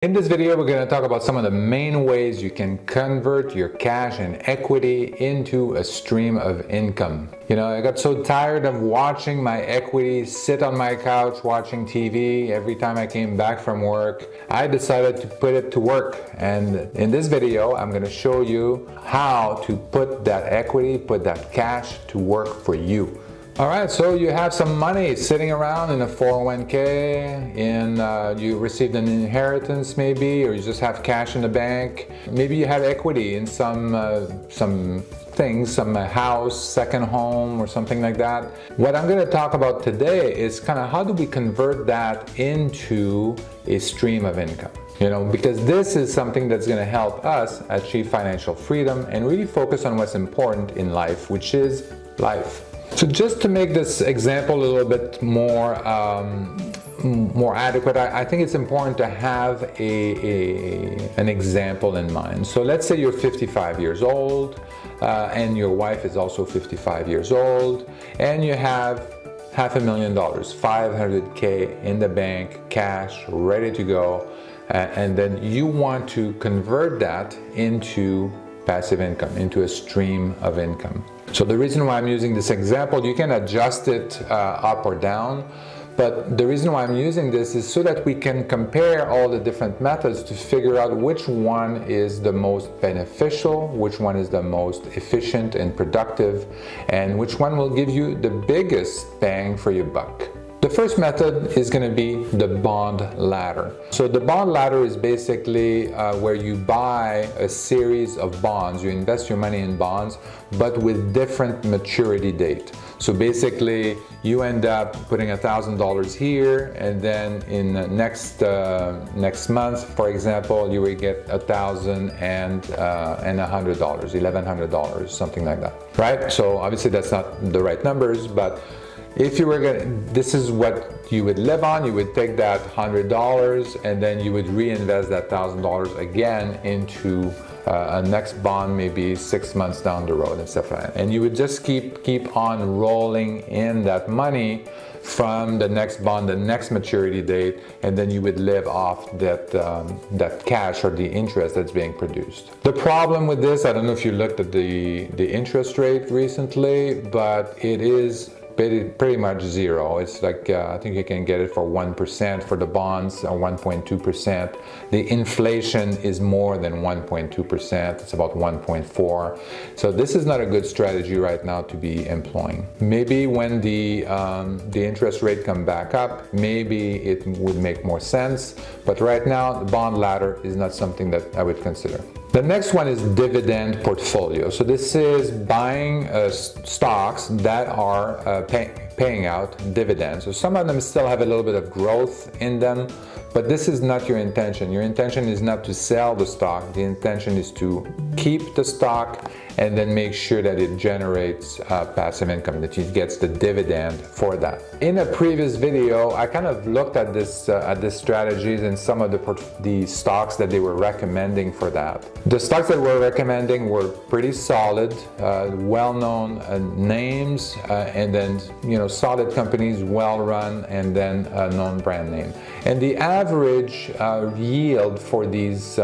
In this video, we're going to talk about some of the main ways you can convert your cash and equity into a stream of income. You know, I got so tired of watching my equity sit on my couch watching TV every time I came back from work. I decided to put it to work. And in this video, I'm going to show you how to put that equity, put that cash to work for you. All right, so you have some money sitting around in a 401k, you received an inheritance maybe, or you just have cash in the bank. Maybe you have equity in some things, some house, second home, or something like that. What I'm going to talk about today is kind of how do we convert that into a stream of income. You know, because this is something that's going to help us achieve financial freedom and really focus on what's important in life, which is life. So just to make this example a little bit more adequate, I think it's important to have an example in mind. So let's say you're 55 years old and your wife is also 55 years old, and you have $500,000, $500K in the bank, cash, ready to go, and then you want to convert that into passive income, into a stream of income. So the reason why I'm using this example, you can adjust it up or down, but the reason why I'm using this is so that we can compare all the different methods to figure out which one is the most beneficial, which one is the most efficient and productive, and which one will give you the biggest bang for your buck. The first method is going to be the bond ladder. So the bond ladder is basically where you buy a series of bonds. You invest your money in bonds, but with different maturity date. So basically, you end up putting $1,000 here, and then in next month, for example, you will get $1,000 and $100, $1,100, something like that, right? So obviously, that's not the right numbers, but if you were this is what you would live on. You would take that $100 and then you would reinvest that $1,000 again into a next bond, maybe 6 months down the road and stuff like that. And you would just keep on rolling in that money from the next bond, the next maturity date, and then you would live off that cash or the interest that's being produced. The problem with this, I don't know if you looked at the interest rate recently, but it is pretty much zero. It's like I think you can get it for 1% for the bonds, or 1.2%. The inflation is more than 1.2%. It's about 1.4. So this is not a good strategy right now to be employing. Maybe when the interest rate come back up, maybe it would make more sense. But right now, the bond ladder is not something that I would consider. The next one is Dividend Portfolio. So this is buying stocks that are paying out dividends. So some of them still have a little bit of growth in them, but this is not your intention. Your intention is not to sell the stock. The intention is to keep the stock and then make sure that it generates passive income, that it gets the dividend for that. In a previous video, I kind of looked at this strategies and some of the stocks that they were recommending for that. The stocks that we're recommending were pretty solid, well-known names, and then solid companies, well-run, and then a known brand name. And the average yield for these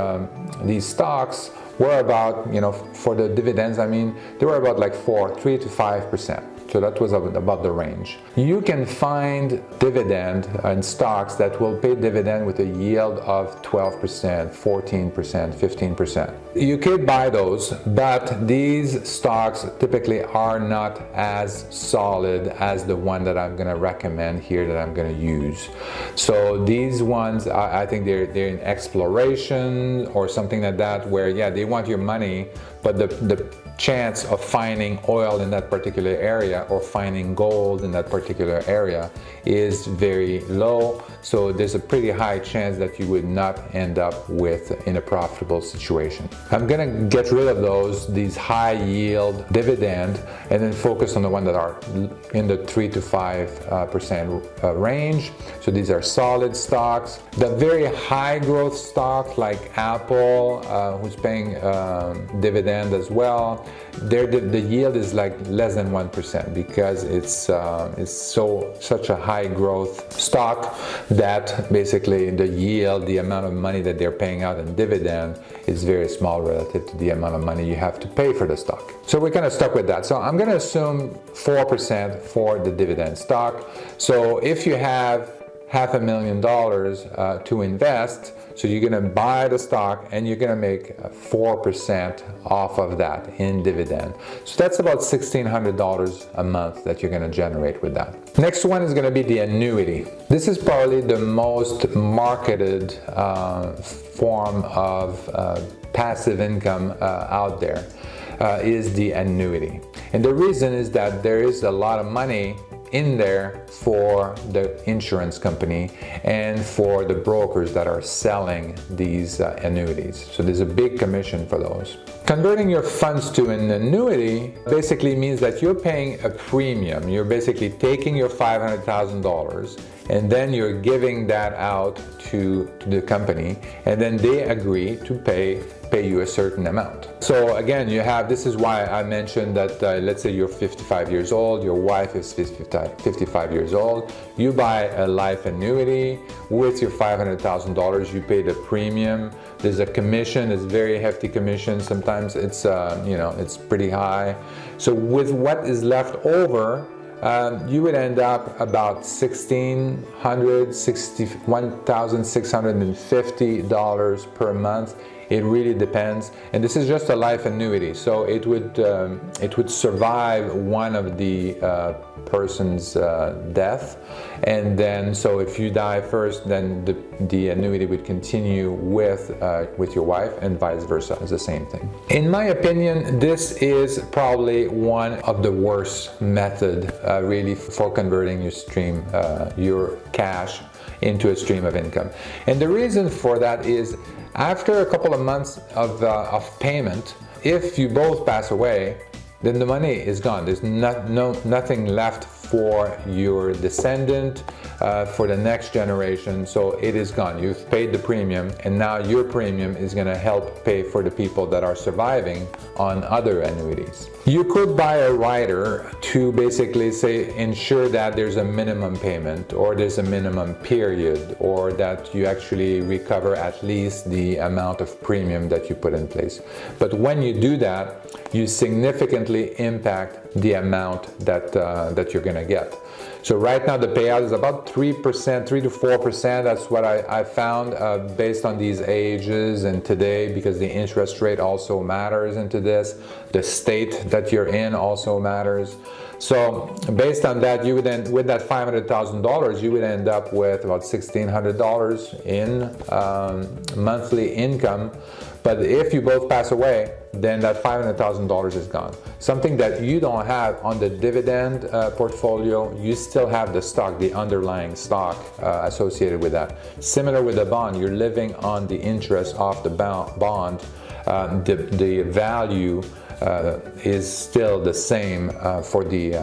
stocks were about, for the dividends, they were about like 3 to 5%. So that was about the range. You can find dividend in stocks that will pay dividend with a yield of 12%, 14%, 15%. You could buy those, but these stocks typically are not as solid as the one that I'm going to recommend here, that I'm going to use. So these ones, I think they're in exploration or something like that, where they want your money, but the chance of finding oil in that particular area or finding gold in that particular area is very low. So there's a pretty high chance that you would not end up in a profitable situation. I'm gonna get rid of these high yield dividend and then focus on the ones that are in the 3 to 5% range. So these are solid stocks. The very high growth stocks like Apple, who's paying dividend dividend as well, the yield is like less than 1% because it's such a high growth stock that basically the yield, the amount of money that they're paying out in dividend is very small relative to the amount of money you have to pay for the stock. So we're kind of stuck with that. So I'm going to assume 4% for the dividend stock. So if you have $500,000 to invest, so you're going to buy the stock and you're going to make 4% off of that in dividend. So that's about $1,600 a month that you're going to generate with that. Next one is going to be the annuity. This is probably the most marketed form of passive income out there, is the annuity. And the reason is that there is a lot of money in there for the insurance company and for the brokers that are selling these annuities. So there's a big commission for those. Converting your funds to an annuity basically means that you're paying a premium. You're basically taking your $500,000 and then you're giving that out to the company, and then they agree to pay you a certain amount. So again, this is why I mentioned that let's say you're 55 years old, your wife is 55 years old, you buy a life annuity with your $500,000, you pay the premium. There's a commission, it's very hefty commission, sometimes it's it's pretty high. So with what is left over, you would end up about $1,650 per month. It really depends, and this is just a life annuity, so it would survive one of the person's death, and then so if you die first, then the annuity would continue with your wife, and vice versa. It's the same thing. In my opinion, this is probably one of the worst method really for converting your cash into a stream of income. And the reason for that is, after a couple of months of payment, if you both pass away, then the money is gone. There's nothing left for your descendant, for the next generation, so it is gone. You've paid the premium, and now your premium is going to help pay for the people that are surviving on other annuities. You could buy a rider to basically ensure that there's a minimum payment, or there's a minimum period, or that you actually recover at least the amount of premium that you put in place. But when you do that, you significantly impact the amount that you're going to get. So right now the payout is about 3%, 3 to 4%. That's what I found based on these ages and today, because the interest rate also matters into this. The state that you're in also matters. So based on that, you would then, with that $500,000, you would end up with about $1,600 in monthly income. But if you both pass away, then that $500,000 is gone. Something that you don't have on the dividend portfolio, you still have the stock, the underlying stock associated with that. Similar with the bond, you're living on the interest of the bond. The value is still the same for the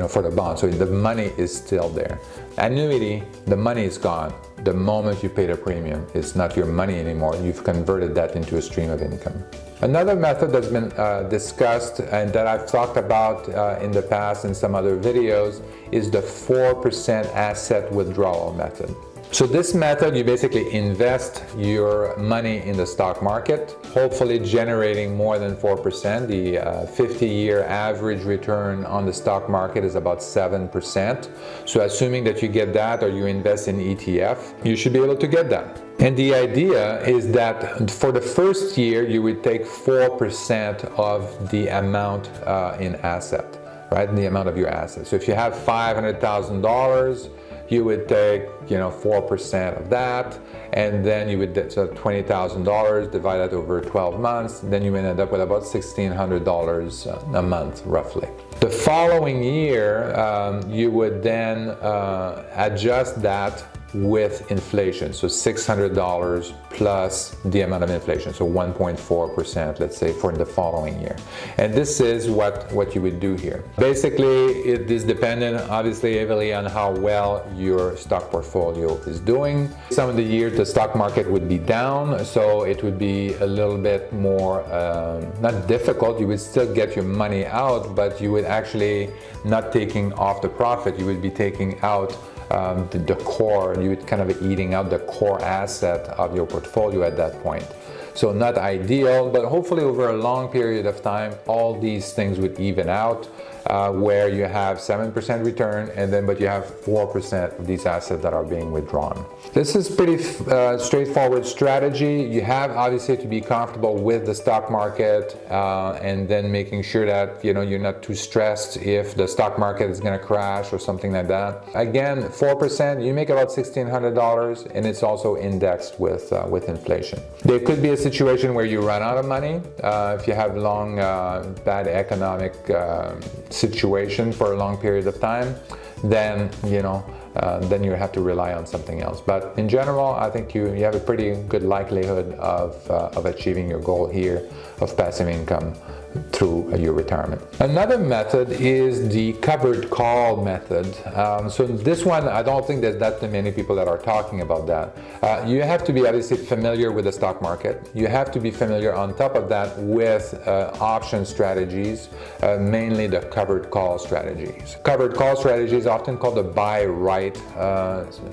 for the bond. So the money is still there. Annuity, the money is gone. The moment you pay the premium, it's not your money anymore. You've converted that into a stream of income. Another method that's been discussed and that I've talked about in the past in some other videos is the 4% asset withdrawal method. So this method, you basically invest your money in the stock market, hopefully generating more than 4%. The 50-year average return on the stock market is about 7%. So assuming that you get that, or you invest in ETF, you should be able to get that. And the idea is that for the first year, you would take 4% of the amount in asset, right? The amount of your assets. So if you have $500,000, you would take 4% of that, and then you would, so $20,000, divide that over 12 months, then you would end up with about $1,600 a month, roughly. The following year, you would then adjust that with inflation. So $600 plus the amount of inflation, so 1.4%, let's say, for the following year. And this is what you would do here. Basically, it is dependent, obviously, heavily on how well your stock portfolio is doing. Some of the years the stock market would be down, so it would be a little bit more, not difficult, you would still get your money out, but you would actually not taking off the profit, you would be taking out the core, you would kind of eating out the core asset of your portfolio at that point. So not ideal, but hopefully over a long period of time, all these things would even out, where you have 7% return, and then but you have 4% of these assets that are being withdrawn. This is pretty straightforward strategy. You have obviously to be comfortable with the stock market, and then making sure that you're not too stressed if the stock market is going to crash or something like that. Again, 4%, you make about $1,600, and it's also indexed with inflation. There could be a situation where you run out of money if you have long bad economic situation for a long period of time, then then you have to rely on something else. But in general, I think you have a pretty good likelihood of achieving your goal here of passive income through your retirement. Another method is the covered call method. So this one, I don't think there's that many people that are talking about that. You have to be obviously familiar with the stock market. You have to be familiar on top of that with option strategies, mainly the covered call strategies. Covered call strategy is often called the buy right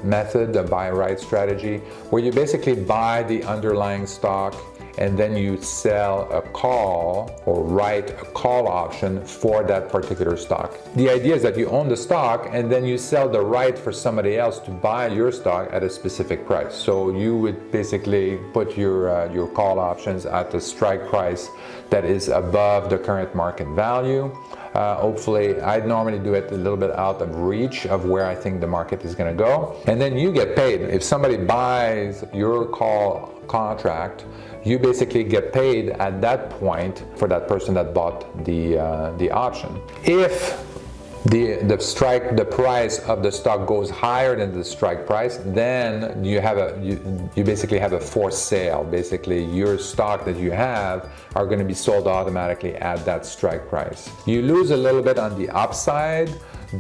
method, the buy right strategy, where you basically buy the underlying stock and then you sell a call or write a call option for that particular stock. The idea is that you own the stock and then you sell the right for somebody else to buy your stock at a specific price. So you would basically put your call options at the strike price that is above the current market value. Hopefully, I'd normally do it a little bit out of reach of where I think the market is going to go. And then you get paid. If somebody buys your call contract, you basically get paid at that point for that person that bought the option. If the price of the stock goes higher than the strike price, then you basically have a forced sale. Basically, your stock that you have are going to be sold automatically at that strike price. You lose a little bit on the upside,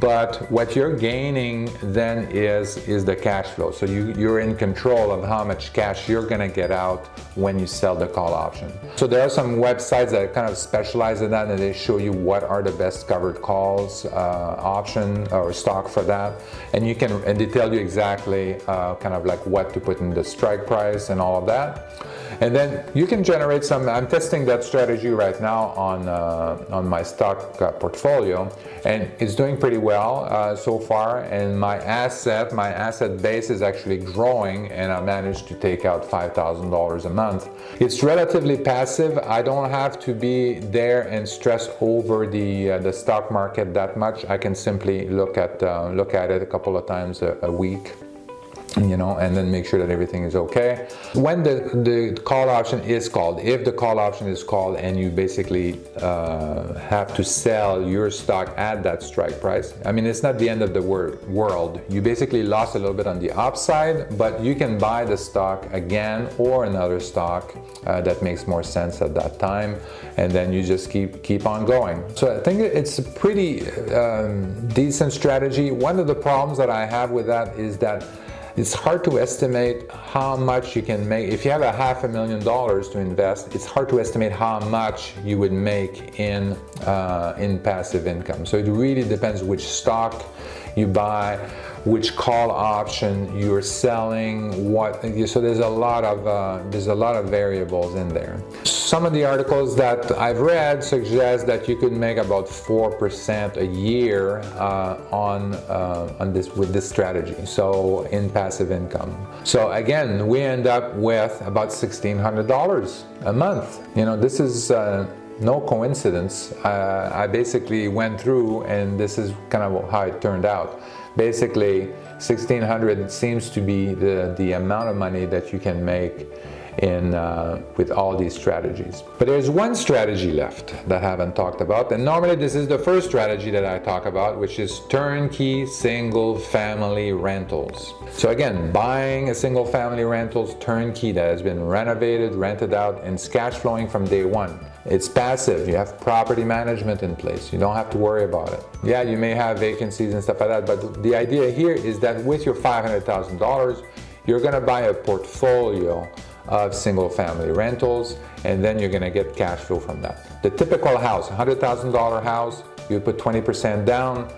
but what you're gaining then is the cash flow. So you're in control of how much cash you're going to get out when you sell the call option. So there are some websites that kind of specialize in that, and they show you what are the best covered calls option or stock for that, and they tell you exactly kind of like what to put in the strike price and all of that. And then you can generate some. I'm testing that strategy right now on my stock portfolio, and it's doing pretty well so far. And my asset base is actually growing, and I managed to take out $5,000 a month. It's relatively passive. I don't have to be there and stress over the stock market that much. I can simply look at it a couple of times a week. And then make sure that everything is okay. When the call option is called, if the call option is called and you basically have to sell your stock at that strike price, I mean, it's not the end of the world. You basically lost a little bit on the upside, but you can buy the stock again or another stock that makes more sense at that time, and then you just keep on going. So I think it's a pretty decent strategy. One of the problems that I have with that is that it's hard to estimate how much you can make. If you have $500,000 to invest, it's hard to estimate how much you would make in passive income. So it really depends which stock you buy, which call option you're selling, so there's a lot of variables in there. Some of the articles that I've read suggest that you could make about 4% a year with this strategy, so in passive income. So again, we end up with about $1,600 a month. This is no coincidence. I basically went through, and this is kind of how it turned out. Basically, $1,600 seems to be the amount of money that you can make with all these strategies. But there's one strategy left that I haven't talked about, and normally this is the first strategy that I talk about, which is turnkey single family rentals. So again, buying a single family rentals turnkey that has been renovated, rented out, and it's cash flowing from day one. It's passive. You have property management in place. You don't have to worry about it. Yeah, you may have vacancies and stuff like that, but the idea here is that with your $500,000, you're going to buy a portfolio of single family rentals, and then you're going to get cash flow from that. The typical house, $100,000 house, you put 20% down,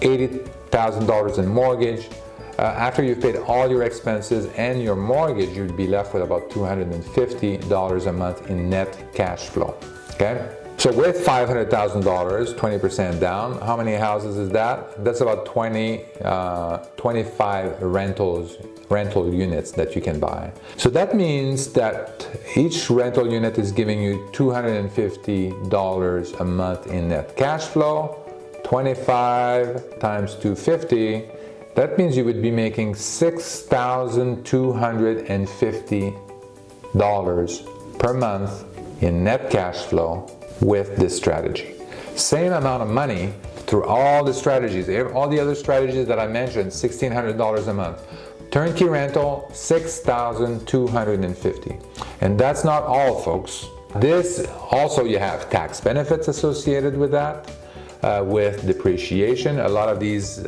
$80,000 in mortgage. After you've paid all your expenses and your mortgage, you'd be left with about $250 a month in net cash flow. Okay? So with $500,000, 20% down, how many houses is that? That's about 25 rental units that you can buy. So that means that each rental unit is giving you $250 a month in net cash flow. 25 times 250, that means you would be making $6,250 per month in net cash flow with this strategy. Same amount of money through all the strategies, all the other strategies that I mentioned, $1,600 a month. Turnkey rental, $6,250. And that's not all, folks. This also, you have tax benefits associated with that. With depreciation, a lot of this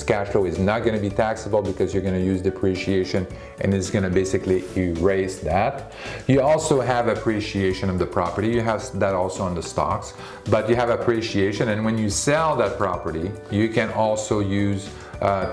cash flow is not going to be taxable because you're going to use depreciation, and it's going to basically erase that. You also have appreciation of the property. You have that also on the stocks, but you have appreciation, and when you sell that property, you can also use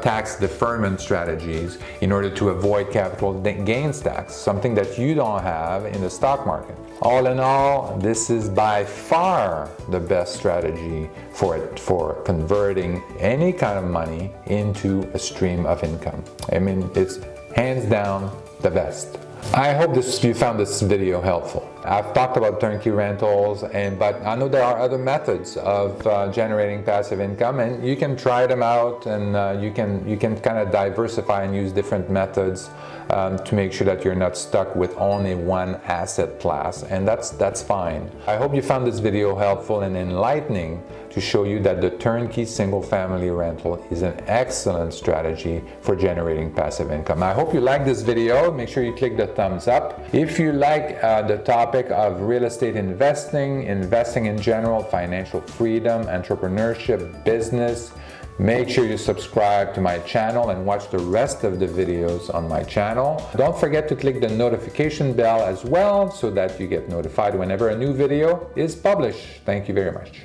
tax deferment strategies in order to avoid capital gains tax, something that you don't have in the stock market. All in all, this is by far the best strategy for converting any kind of money into a stream of income. I mean, it's hands down the best. I hope you found this video helpful. I've talked about turnkey rentals, but I know there are other methods of generating passive income, and you can try them out, and you can kind of diversify and use different methods to make sure that you're not stuck with only one asset class, and that's fine. I hope you found this video helpful and enlightening to show you that the turnkey single family rental is an excellent strategy for generating passive income. I hope you like this video. Make sure you click the thumbs up. If you like the topic of real estate investing in general, financial freedom, entrepreneurship, business, make sure you subscribe to my channel and watch the rest of the videos on my channel. Don't forget to click the notification bell as well so that you get notified whenever a new video is published. Thank you very much.